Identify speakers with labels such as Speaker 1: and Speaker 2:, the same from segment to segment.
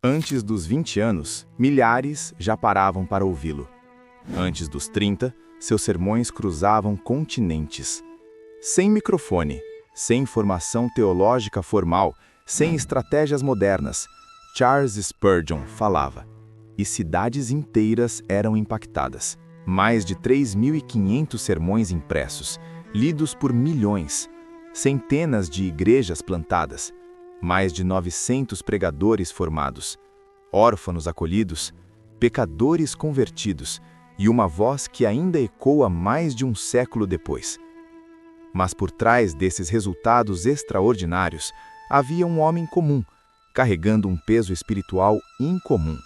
Speaker 1: Antes dos 20 anos, milhares já paravam para ouvi-lo. Antes dos 30, seus sermões cruzavam continentes. Sem microfone, sem formação teológica formal, sem estratégias modernas, Charles Spurgeon falava. E cidades inteiras eram impactadas. Mais de 3.500 sermões impressos, lidos por milhões. Centenas de igrejas plantadas. Mais de 900 pregadores formados. Órfãos acolhidos. Pecadores convertidos. E uma voz que ainda ecoa mais de um século depois. Mas por trás desses resultados extraordinários, havia um homem comum, carregando um peso espiritual incomum.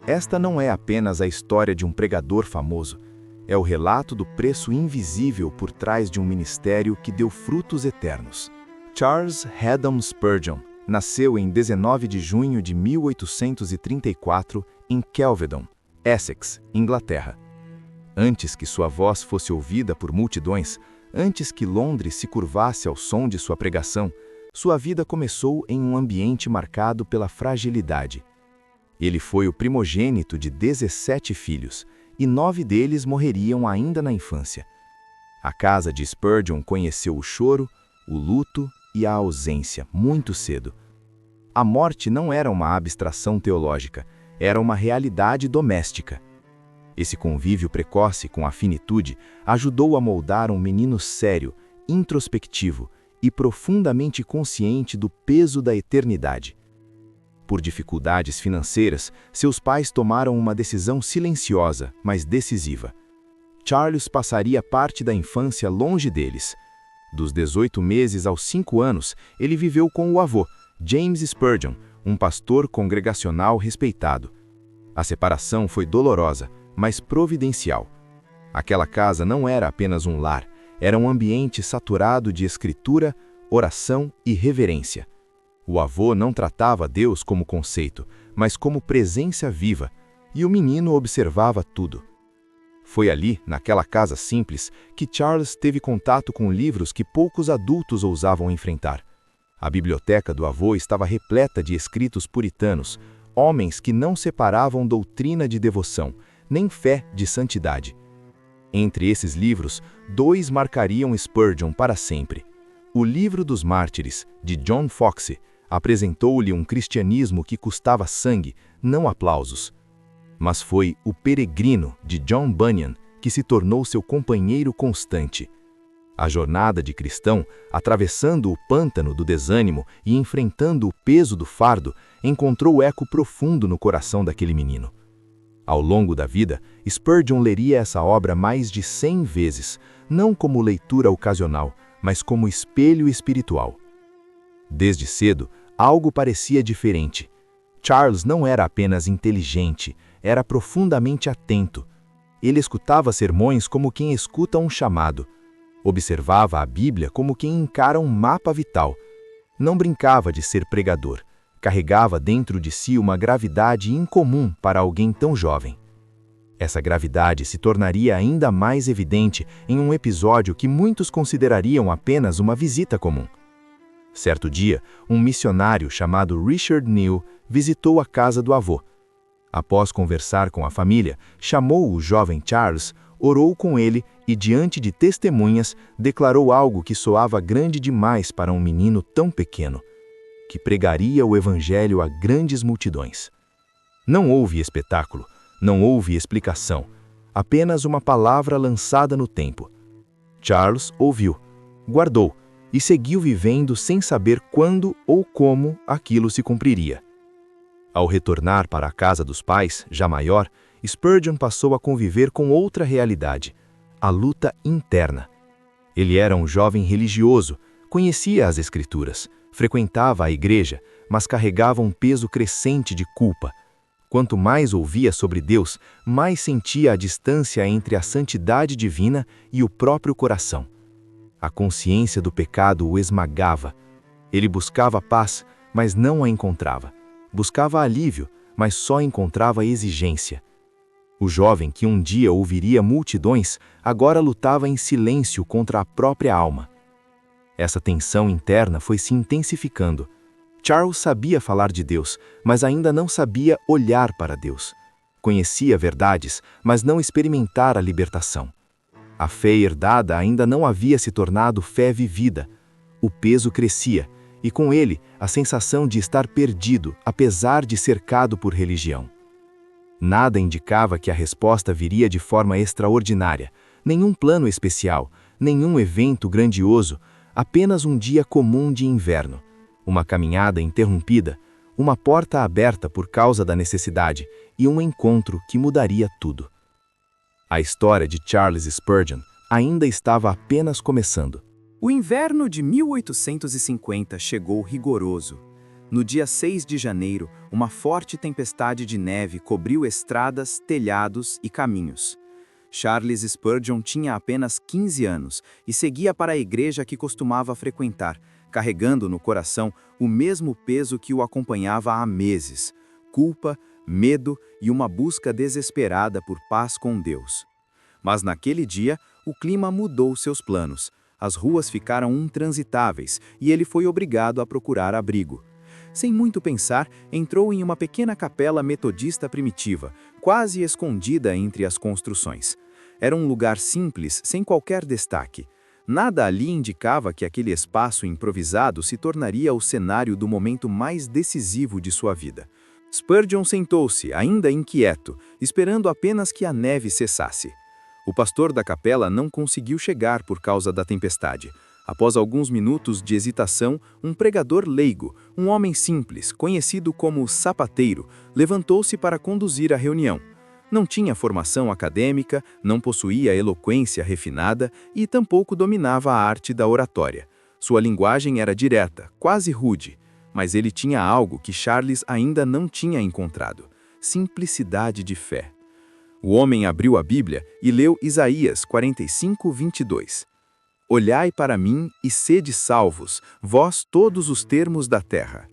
Speaker 1: Esta não é apenas a história de um pregador famoso, é o relato do preço invisível por trás de um ministério que deu frutos eternos. Charles Haddon Spurgeon nasceu em 19 de junho de 1834 em Kelvedon, Essex, Inglaterra. Antes que sua voz fosse ouvida por multidões, antes que Londres se curvasse ao som de sua pregação, sua vida começou em um ambiente marcado pela fragilidade. Ele foi o primogênito de 17 filhos, e 9 deles morreriam ainda na infância. A casa de Spurgeon conheceu o choro, o luto e a ausência muito cedo. A morte não era uma abstração teológica, era uma realidade doméstica. Esse convívio precoce com a finitude ajudou a moldar um menino sério, introspectivo e profundamente consciente do peso da eternidade. Por dificuldades financeiras, seus pais tomaram uma decisão silenciosa, mas decisiva. Charles passaria parte da infância longe deles. Dos 18 meses aos 5 anos, ele viveu com o avô, James Spurgeon, um pastor congregacional respeitado. A separação foi dolorosa, mas providencial. Aquela casa não era apenas um lar, era um ambiente saturado de escritura, oração e reverência. O avô não tratava Deus como conceito, mas como presença viva, e o menino observava tudo. Foi ali, naquela casa simples, que Charles teve contato com livros que poucos adultos ousavam enfrentar. A biblioteca do avô estava repleta de escritos puritanos, homens que não separavam doutrina de devoção, nem fé de santidade. Entre esses livros, 2 marcariam Spurgeon para sempre. O Livro dos Mártires, de John Foxe, apresentou-lhe um cristianismo que custava sangue, não aplausos. Mas foi O Peregrino, de John Bunyan, que se tornou seu companheiro constante. A jornada de cristão, atravessando o pântano do desânimo e enfrentando o peso do fardo, encontrou eco profundo no coração daquele menino. Ao longo da vida, Spurgeon leria essa obra mais de 100 vezes, não como leitura ocasional, mas como espelho espiritual. Desde cedo, algo parecia diferente. Charles não era apenas inteligente, era profundamente atento. Ele escutava sermões como quem escuta um chamado. Observava a Bíblia como quem encara um mapa vital. Não brincava de ser pregador. Carregava dentro de si uma gravidade incomum para alguém tão jovem. Essa gravidade se tornaria ainda mais evidente em um episódio que muitos considerariam apenas uma visita comum. Certo dia, um missionário chamado Richard Neal visitou a casa do avô. Após conversar com a família, chamou o jovem Charles, orou com ele e, diante de testemunhas, declarou algo que soava grande demais para um menino tão pequeno: que pregaria o evangelho a grandes multidões. Não houve espetáculo, não houve explicação, apenas uma palavra lançada no tempo. Charles ouviu, guardou e seguiu vivendo sem saber quando ou como aquilo se cumpriria. Ao retornar para a casa dos pais, já maior, Spurgeon passou a conviver com outra realidade, a luta interna. Ele era um jovem religioso, conhecia as Escrituras, frequentava a igreja, mas carregava um peso crescente de culpa. Quanto mais ouvia sobre Deus, mais sentia a distância entre a santidade divina e o próprio coração. A consciência do pecado o esmagava. Ele buscava paz, mas não a encontrava. Buscava alívio, mas só encontrava exigência. O jovem que um dia ouviria multidões, agora lutava em silêncio contra a própria alma. Essa tensão interna foi se intensificando. Charles sabia falar de Deus, mas ainda não sabia olhar para Deus. Conhecia verdades, mas não experimentara a libertação. A fé herdada ainda não havia se tornado fé vivida. O peso crescia, e com ele a sensação de estar perdido, apesar de cercado por religião. Nada indicava que a resposta viria de forma extraordinária, nenhum plano especial, nenhum evento grandioso, apenas um dia comum de inverno, uma caminhada interrompida, uma porta aberta por causa da necessidade e um encontro que mudaria tudo. A história de Charles Spurgeon ainda estava apenas começando.
Speaker 2: O inverno de 1850 chegou rigoroso. No dia 6 de janeiro, uma forte tempestade de neve cobriu estradas, telhados e caminhos. Charles Spurgeon tinha apenas 15 anos e seguia para a igreja que costumava frequentar, carregando no coração o mesmo peso que o acompanhava há meses: culpa, medo e uma busca desesperada por paz com Deus. Mas naquele dia, o clima mudou seus planos. As ruas ficaram intransitáveis e ele foi obrigado a procurar abrigo. Sem muito pensar, entrou em uma pequena capela metodista primitiva, quase escondida entre as construções. Era um lugar simples, sem qualquer destaque. Nada ali indicava que aquele espaço improvisado se tornaria o cenário do momento mais decisivo de sua vida. Spurgeon sentou-se, ainda inquieto, esperando apenas que a neve cessasse. O pastor da capela não conseguiu chegar por causa da tempestade. Após alguns minutos de hesitação, um pregador leigo, um homem simples, conhecido como sapateiro, levantou-se para conduzir a reunião. Não tinha formação acadêmica, não possuía eloquência refinada e tampouco dominava a arte da oratória. Sua linguagem era direta, quase rude, mas ele tinha algo que Charles ainda não tinha encontrado: simplicidade de fé. O homem abriu a Bíblia e leu Isaías 45:22. Olhai para mim e sede salvos, vós todos os termos da terra.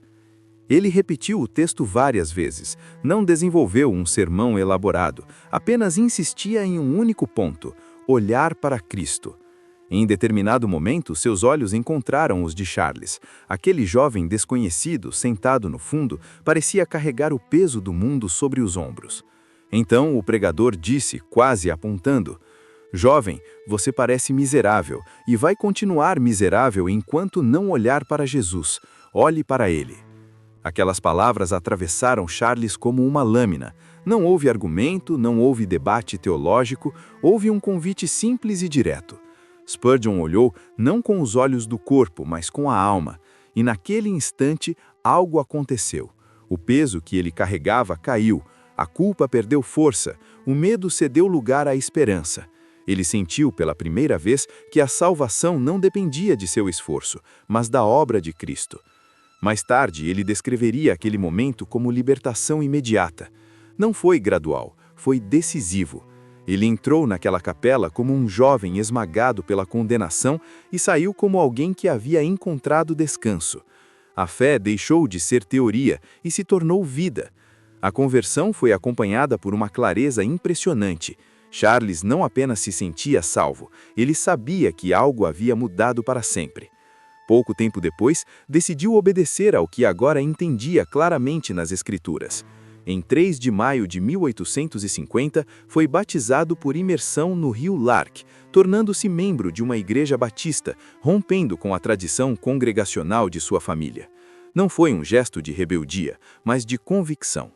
Speaker 2: Ele repetiu o texto várias vezes, não desenvolveu um sermão elaborado, apenas insistia em um único ponto: olhar para Cristo. Em determinado momento, seus olhos encontraram os de Charles. Aquele jovem desconhecido, sentado no fundo, parecia carregar o peso do mundo sobre os ombros. Então o pregador disse, quase apontando: jovem, você parece miserável e vai continuar miserável enquanto não olhar para Jesus. Olhe para ele. Aquelas palavras atravessaram Charles como uma lâmina. Não houve argumento, não houve debate teológico, houve um convite simples e direto. Spurgeon olhou não com os olhos do corpo, mas com a alma. E naquele instante, algo aconteceu. O peso que ele carregava caiu. A culpa perdeu força, o medo cedeu lugar à esperança. Ele sentiu pela primeira vez que a salvação não dependia de seu esforço, mas da obra de Cristo. Mais tarde, ele descreveria aquele momento como libertação imediata. Não foi gradual, foi decisivo. Ele entrou naquela capela como um jovem esmagado pela condenação e saiu como alguém que havia encontrado descanso. A fé deixou de ser teoria e se tornou vida. A conversão foi acompanhada por uma clareza impressionante. Charles não apenas se sentia salvo, ele sabia que algo havia mudado para sempre. Pouco tempo depois, decidiu obedecer ao que agora entendia claramente nas Escrituras. Em 3 de maio de 1850, foi batizado por imersão no rio Lark, tornando-se membro de uma igreja batista, rompendo com a tradição congregacional de sua família. Não foi um gesto de rebeldia, mas de convicção.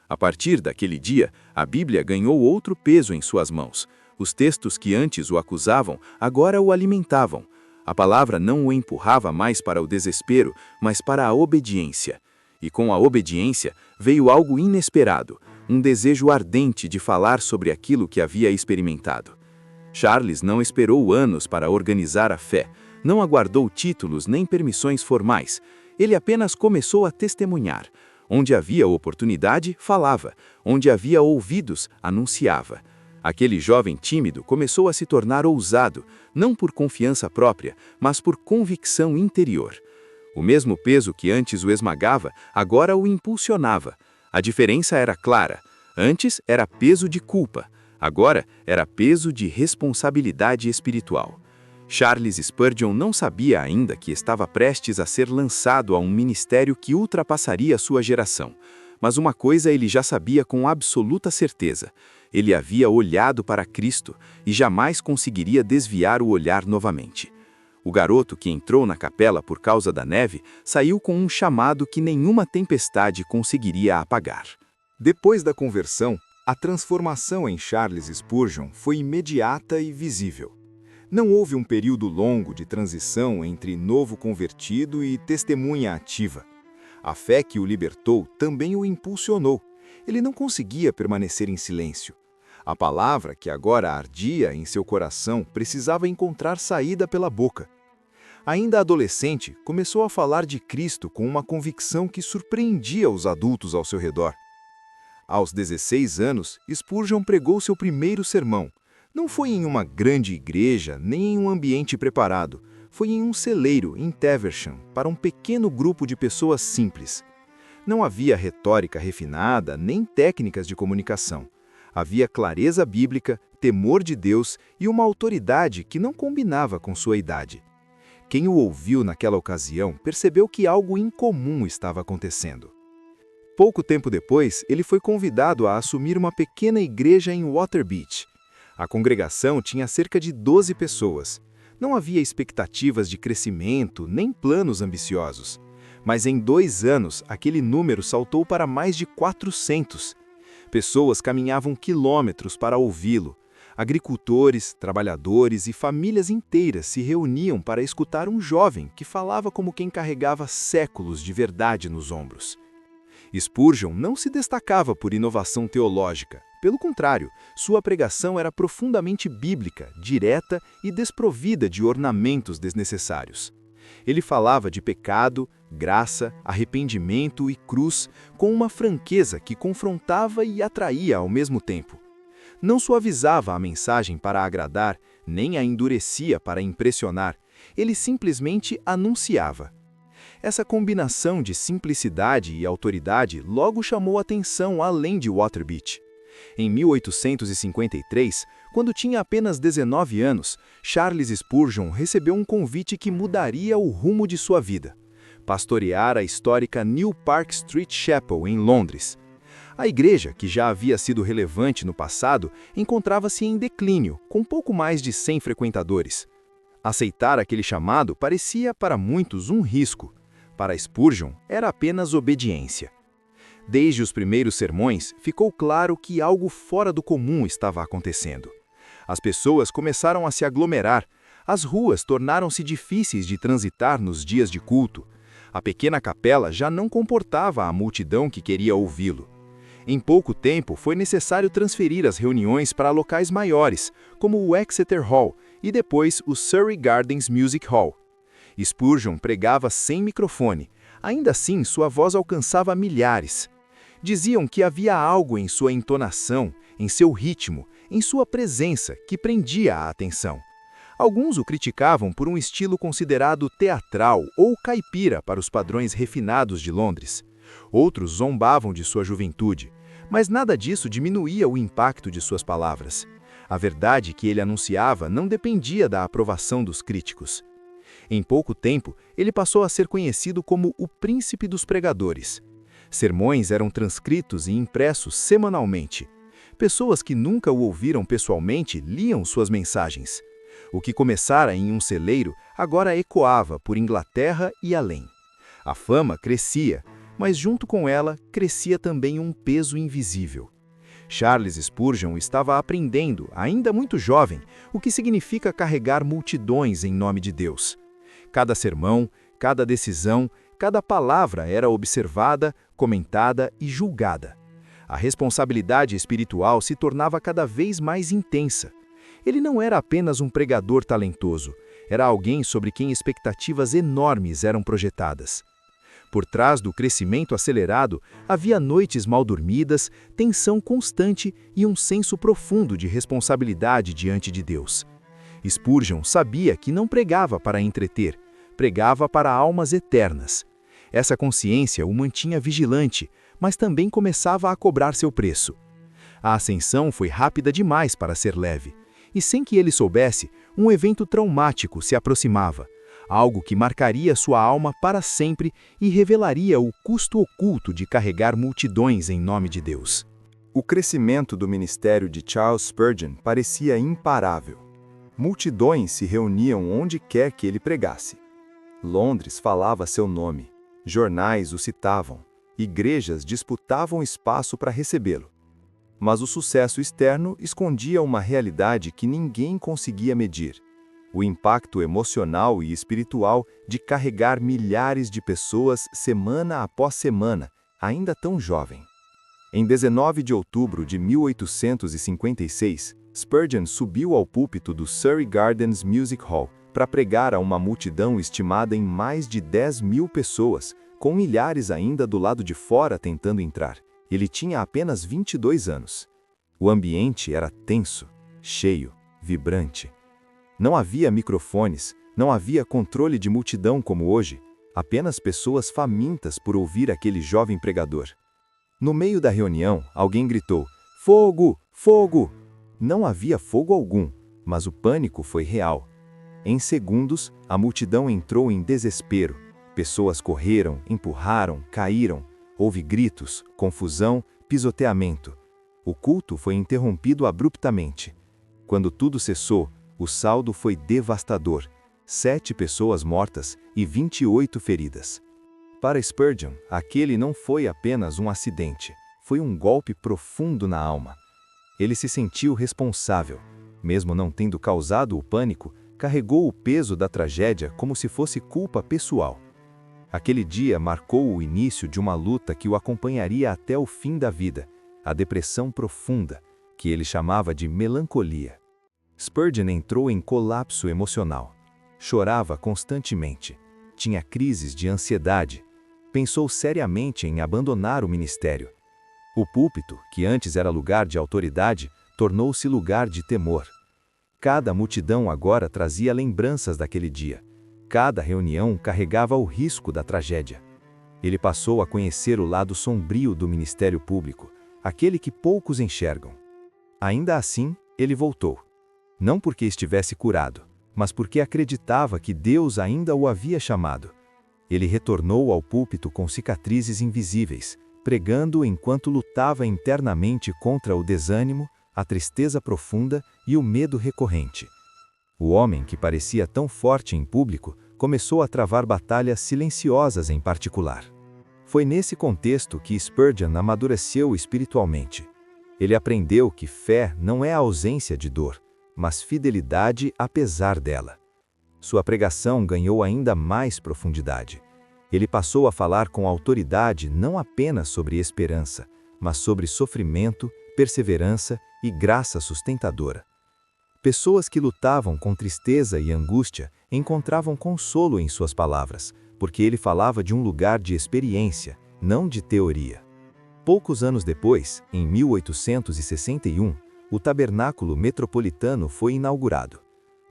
Speaker 2: A partir daquele dia, a Bíblia ganhou outro peso em suas mãos. Os textos que antes o acusavam, agora o alimentavam. A palavra não o empurrava mais para o desespero, mas para a obediência. E com a obediência veio algo inesperado, um desejo ardente de falar sobre aquilo que havia experimentado. Charles não esperou anos para organizar a fé, não aguardou títulos nem permissões formais. Ele apenas começou a testemunhar. Onde havia oportunidade, falava. Onde havia ouvidos, anunciava. Aquele jovem tímido começou a se tornar ousado, não por confiança própria, mas por convicção interior. O mesmo peso que antes o esmagava, agora o impulsionava. A diferença era clara. Antes era peso de culpa, agora era peso de responsabilidade espiritual. Charles Spurgeon não sabia ainda que estava prestes a ser lançado a um ministério que ultrapassaria sua geração. Mas uma coisa ele já sabia com absoluta certeza: ele havia olhado para Cristo e jamais conseguiria desviar o olhar novamente. O garoto que entrou na capela por causa da neve saiu com um chamado que nenhuma tempestade conseguiria apagar.
Speaker 1: Depois da conversão, a transformação em Charles Spurgeon foi imediata e visível. Não houve um período longo de transição entre novo convertido e testemunha ativa. A fé que o libertou também o impulsionou. Ele não conseguia permanecer em silêncio. A palavra que agora ardia em seu coração precisava encontrar saída pela boca. Ainda adolescente, começou a falar de Cristo com uma convicção que surpreendia os adultos ao seu redor. Aos 16 anos, Spurgeon pregou seu primeiro sermão. Não foi em uma grande igreja, nem em um ambiente preparado. Foi em um celeiro, em Teversham, para um pequeno grupo de pessoas simples. Não havia retórica refinada, nem técnicas de comunicação. Havia clareza bíblica, temor de Deus e uma autoridade que não combinava com sua idade. Quem o ouviu naquela ocasião percebeu que algo incomum estava acontecendo. Pouco tempo depois, ele foi convidado a assumir uma pequena igreja em Waterbeach. A congregação tinha cerca de 12 pessoas. Não havia expectativas de crescimento, nem planos ambiciosos. Mas em 2 anos, aquele número saltou para mais de 400. Pessoas caminhavam quilômetros para ouvi-lo. Agricultores, trabalhadores e famílias inteiras se reuniam para escutar um jovem que falava como quem carregava séculos de verdade nos ombros. Spurgeon não se destacava por inovação teológica. Pelo contrário, sua pregação era profundamente bíblica, direta e desprovida de ornamentos desnecessários. Ele falava de pecado, graça, arrependimento e cruz com uma franqueza que confrontava e atraía ao mesmo tempo. Não suavizava a mensagem para agradar, nem a endurecia para impressionar. Ele simplesmente anunciava. Essa combinação de simplicidade e autoridade logo chamou atenção além de Waterbeach. Em 1853, quando tinha apenas 19 anos, Charles Spurgeon recebeu um convite que mudaria o rumo de sua vida: pastorear a histórica New Park Street Chapel, em Londres. A igreja, que já havia sido relevante no passado, encontrava-se em declínio, com pouco mais de 100 frequentadores. Aceitar aquele chamado parecia, para muitos, um risco. Para Spurgeon, era apenas obediência. Desde os primeiros sermões, ficou claro que algo fora do comum estava acontecendo. As pessoas começaram a se aglomerar, as ruas tornaram-se difíceis de transitar nos dias de culto. A pequena capela já não comportava a multidão que queria ouvi-lo. Em pouco tempo, foi necessário transferir as reuniões para locais maiores, como o Exeter Hall e depois o Surrey Gardens Music Hall. Spurgeon pregava sem microfone. Ainda assim, sua voz alcançava milhares. Diziam que havia algo em sua entonação, em seu ritmo, em sua presença, que prendia a atenção. Alguns o criticavam por um estilo considerado teatral ou caipira para os padrões refinados de Londres. Outros zombavam de sua juventude, mas nada disso diminuía o impacto de suas palavras. A verdade que ele anunciava não dependia da aprovação dos críticos. Em pouco tempo, ele passou a ser conhecido como o príncipe dos pregadores. Sermões eram transcritos e impressos semanalmente. Pessoas que nunca o ouviram pessoalmente liam suas mensagens. O que começara em um celeiro agora ecoava por Inglaterra e além. A fama crescia, mas junto com ela crescia também um peso invisível. Charles Spurgeon estava aprendendo, ainda muito jovem, o que significa carregar multidões em nome de Deus. Cada sermão, cada decisão, cada palavra era observada, comentada e julgada. A responsabilidade espiritual se tornava cada vez mais intensa. Ele não era apenas um pregador talentoso, era alguém sobre quem expectativas enormes eram projetadas. Por trás do crescimento acelerado, havia noites mal dormidas, tensão constante e um senso profundo de responsabilidade diante de Deus. Spurgeon sabia que não pregava para entreter, pregava para almas eternas. Essa consciência o mantinha vigilante, mas também começava a cobrar seu preço. A ascensão foi rápida demais para ser leve.
Speaker 3: E sem que ele soubesse, um evento traumático se aproximava, algo que marcaria sua alma para sempre e revelaria o custo oculto de carregar multidões em nome de Deus.
Speaker 1: O crescimento do ministério de Charles Spurgeon parecia imparável. Multidões se reuniam onde quer que ele pregasse. Londres falava seu nome, jornais o citavam, igrejas disputavam espaço para recebê-lo. Mas o sucesso externo escondia uma realidade que ninguém conseguia medir: o impacto emocional e espiritual de carregar milhares de pessoas semana após semana, ainda tão jovem. Em 19 de outubro de 1856, Spurgeon subiu ao púlpito do Surrey Gardens Music Hall para pregar a uma multidão estimada em mais de 10.000 pessoas, com milhares ainda do lado de fora tentando entrar. Ele tinha apenas 22 anos. O ambiente era tenso, cheio, vibrante. Não havia microfones, não havia controle de multidão como hoje, apenas pessoas famintas por ouvir aquele jovem pregador. No meio da reunião, alguém gritou: "Fogo! Fogo!" Não havia fogo algum, mas o pânico foi real. Em segundos, a multidão entrou em desespero. Pessoas correram, empurraram, caíram. Houve gritos, confusão, pisoteamento. O culto foi interrompido abruptamente. Quando tudo cessou, o saldo foi devastador: 7 pessoas mortas e 28 feridas. Para Spurgeon, aquele não foi apenas um acidente, foi um golpe profundo na alma. Ele se sentiu responsável. Mesmo não tendo causado o pânico, carregou o peso da tragédia como se fosse culpa pessoal. Aquele dia marcou o início de uma luta que o acompanharia até o fim da vida, a depressão profunda, que ele chamava de melancolia. Spurgeon entrou em colapso emocional. Chorava constantemente. Tinha crises de ansiedade. Pensou seriamente em abandonar o ministério. O púlpito, que antes era lugar de autoridade, tornou-se lugar de temor. Cada multidão agora trazia lembranças daquele dia. Cada reunião carregava o risco da tragédia. Ele passou a conhecer o lado sombrio do ministério público, aquele que poucos enxergam. Ainda assim, ele voltou. Não porque estivesse curado, mas porque acreditava que Deus ainda o havia chamado. Ele retornou ao púlpito com cicatrizes invisíveis, pregando enquanto lutava internamente contra o desânimo, a tristeza profunda e o medo recorrente. O homem que parecia tão forte em público começou a travar batalhas silenciosas em particular. Foi nesse contexto que Spurgeon amadureceu espiritualmente. Ele aprendeu que fé não é a ausência de dor, mas fidelidade apesar dela. Sua pregação ganhou ainda mais profundidade. Ele passou a falar com autoridade não apenas sobre esperança, mas sobre sofrimento, perseverança e graça sustentadora. Pessoas que lutavam com tristeza e angústia encontravam consolo em suas palavras, porque ele falava de um lugar de experiência, não de teoria. Poucos anos depois, em 1861, o Tabernáculo Metropolitano foi inaugurado.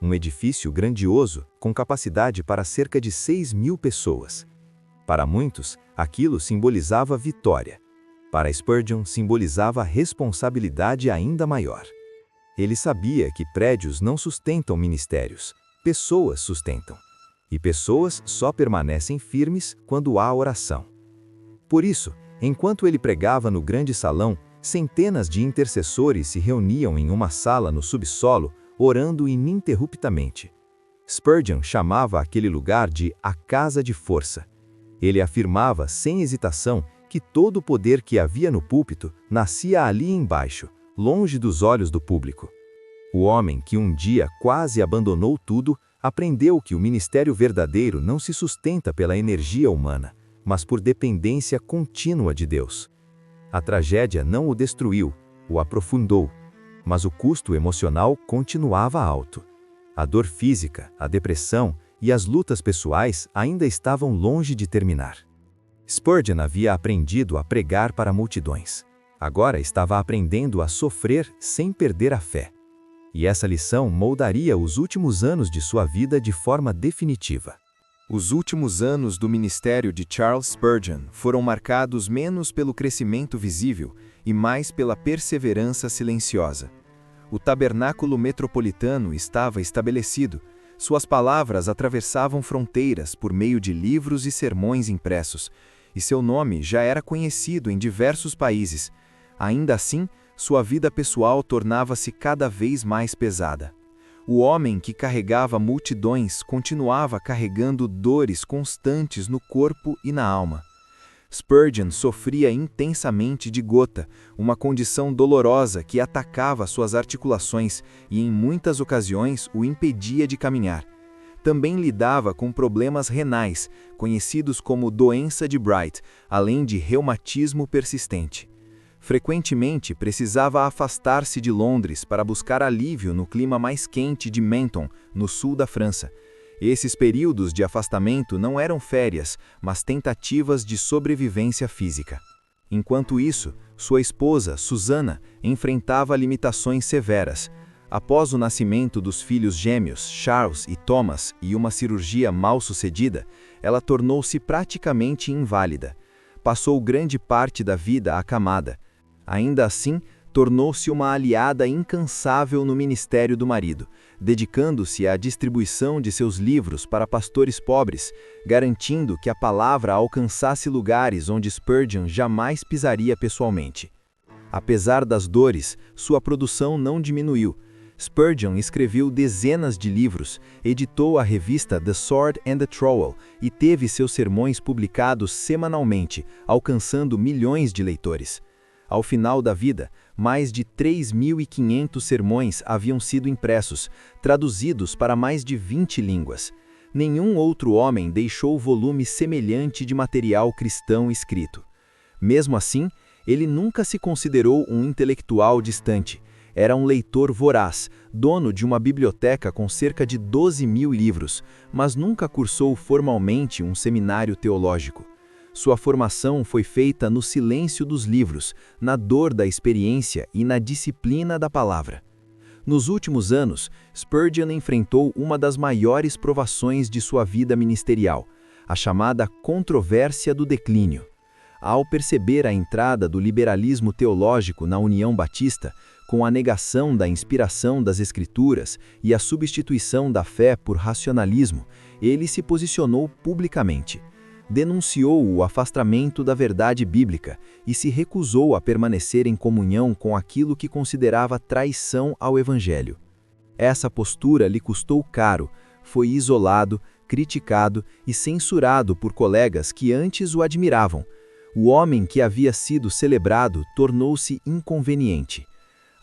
Speaker 1: Um edifício grandioso, com capacidade para cerca de 6.000 pessoas. Para muitos, aquilo simbolizava vitória. Para Spurgeon, simbolizava responsabilidade ainda maior. Ele sabia que prédios não sustentam ministérios, pessoas sustentam. E pessoas só permanecem firmes quando há oração. Por isso, enquanto ele pregava no grande salão, centenas de intercessores se reuniam em uma sala no subsolo, orando ininterruptamente. Spurgeon chamava aquele lugar de a casa de força. Ele afirmava sem hesitação que todo o poder que havia no púlpito nascia ali embaixo, longe dos olhos do público. O homem que um dia quase abandonou tudo, aprendeu que o ministério verdadeiro não se sustenta pela energia humana, mas por dependência contínua de Deus. A tragédia não o destruiu, o aprofundou, mas o custo emocional continuava alto. A dor física, a depressão e as lutas pessoais ainda estavam longe de terminar. Spurgeon havia aprendido a pregar para multidões. Agora estava aprendendo a sofrer sem perder a fé. E essa lição moldaria os últimos anos de sua vida de forma definitiva. Os últimos anos do ministério de Charles Spurgeon foram marcados menos pelo crescimento visível e mais pela perseverança silenciosa.
Speaker 3: O tabernáculo metropolitano estava estabelecido. Suas palavras atravessavam fronteiras por meio de livros e sermões impressos, e seu nome já era conhecido em diversos países. Ainda assim, sua vida pessoal tornava-se cada vez mais pesada. O homem que carregava multidões continuava carregando dores constantes no corpo e na alma. Spurgeon sofria intensamente de gota, uma condição dolorosa que atacava suas articulações e em muitas ocasiões o impedia de caminhar. Também lidava com problemas renais, conhecidos como doença de Bright, além de reumatismo persistente. Frequentemente precisava afastar-se de Londres para buscar alívio no clima mais quente de Menton, no sul da França. Esses períodos de afastamento não eram férias, mas tentativas de sobrevivência física. Enquanto isso, sua esposa, Susana, enfrentava limitações severas. Após o nascimento dos filhos gêmeos, Charles e Thomas, e uma cirurgia mal sucedida, ela tornou-se praticamente inválida. Passou grande parte da vida acamada. Ainda assim, tornou-se uma aliada incansável no ministério do marido, dedicando-se à distribuição de seus livros para pastores pobres, garantindo que a palavra alcançasse lugares onde Spurgeon jamais pisaria pessoalmente. Apesar das dores, sua produção não diminuiu. Spurgeon escreveu dezenas de livros, editou a revista The Sword and the Trowel e teve seus sermões publicados semanalmente, alcançando milhões de leitores. Ao final da vida, mais de 3.500 sermões haviam sido impressos, traduzidos para mais de 20 línguas. Nenhum outro homem deixou volume semelhante de material cristão escrito. Mesmo assim, ele nunca se considerou um intelectual distante. Era um leitor voraz, dono de uma biblioteca com cerca de 12.000 livros, mas nunca cursou formalmente um seminário teológico. Sua formação foi feita no silêncio dos livros, na dor da experiência e na disciplina da palavra. Nos últimos anos, Spurgeon enfrentou uma das maiores provações de sua vida ministerial, a chamada controvérsia do declínio. Ao perceber a entrada do liberalismo teológico na União Batista, com a negação da inspiração das Escrituras e a substituição da fé por racionalismo, ele se posicionou publicamente. Denunciou o afastamento da verdade bíblica e se recusou a permanecer em comunhão com aquilo que considerava traição ao Evangelho. Essa postura lhe custou caro, foi isolado, criticado e censurado por colegas que antes o admiravam. O homem que havia sido celebrado tornou-se inconveniente.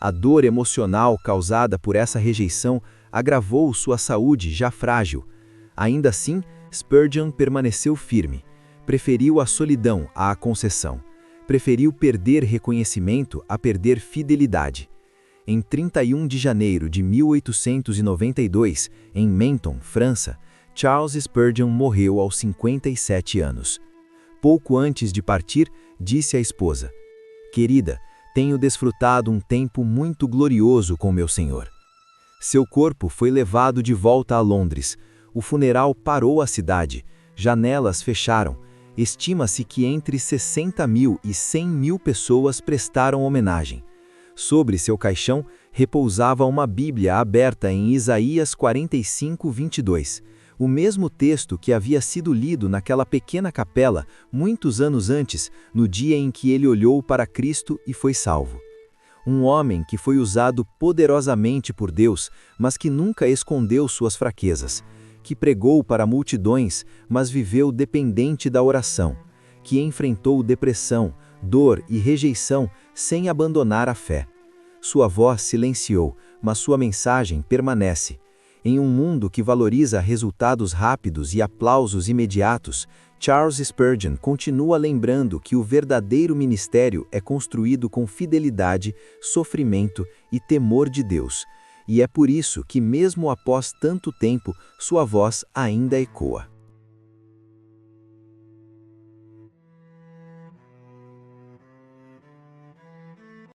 Speaker 3: A dor emocional causada por essa rejeição agravou sua saúde já frágil. Ainda assim, Spurgeon permaneceu firme. Preferiu a solidão à concessão. Preferiu perder reconhecimento a perder fidelidade. Em 31 de janeiro de 1892, em Menton, França, Charles Spurgeon morreu aos 57 anos. Pouco antes de partir, disse à esposa: "Querida, tenho desfrutado um tempo muito glorioso com meu Senhor." Seu corpo foi levado de volta a Londres. O funeral parou a cidade, janelas fecharam. Estima-se que entre 60.000 e 100.000 pessoas prestaram homenagem. Sobre seu caixão repousava uma Bíblia aberta em Isaías 45:22, o mesmo texto que havia sido lido naquela pequena capela muitos anos antes, no dia em que ele olhou para Cristo e foi salvo. Um homem que foi usado poderosamente por Deus, mas que nunca escondeu suas fraquezas, que pregou para multidões, mas viveu dependente da oração, que enfrentou depressão, dor e rejeição sem abandonar a fé. Sua voz silenciou, mas sua mensagem permanece. Em um mundo que valoriza resultados rápidos e aplausos imediatos, Charles Spurgeon continua lembrando que o verdadeiro ministério é construído com fidelidade, sofrimento e temor de Deus. E é por isso que, mesmo após tanto tempo, sua voz ainda ecoa.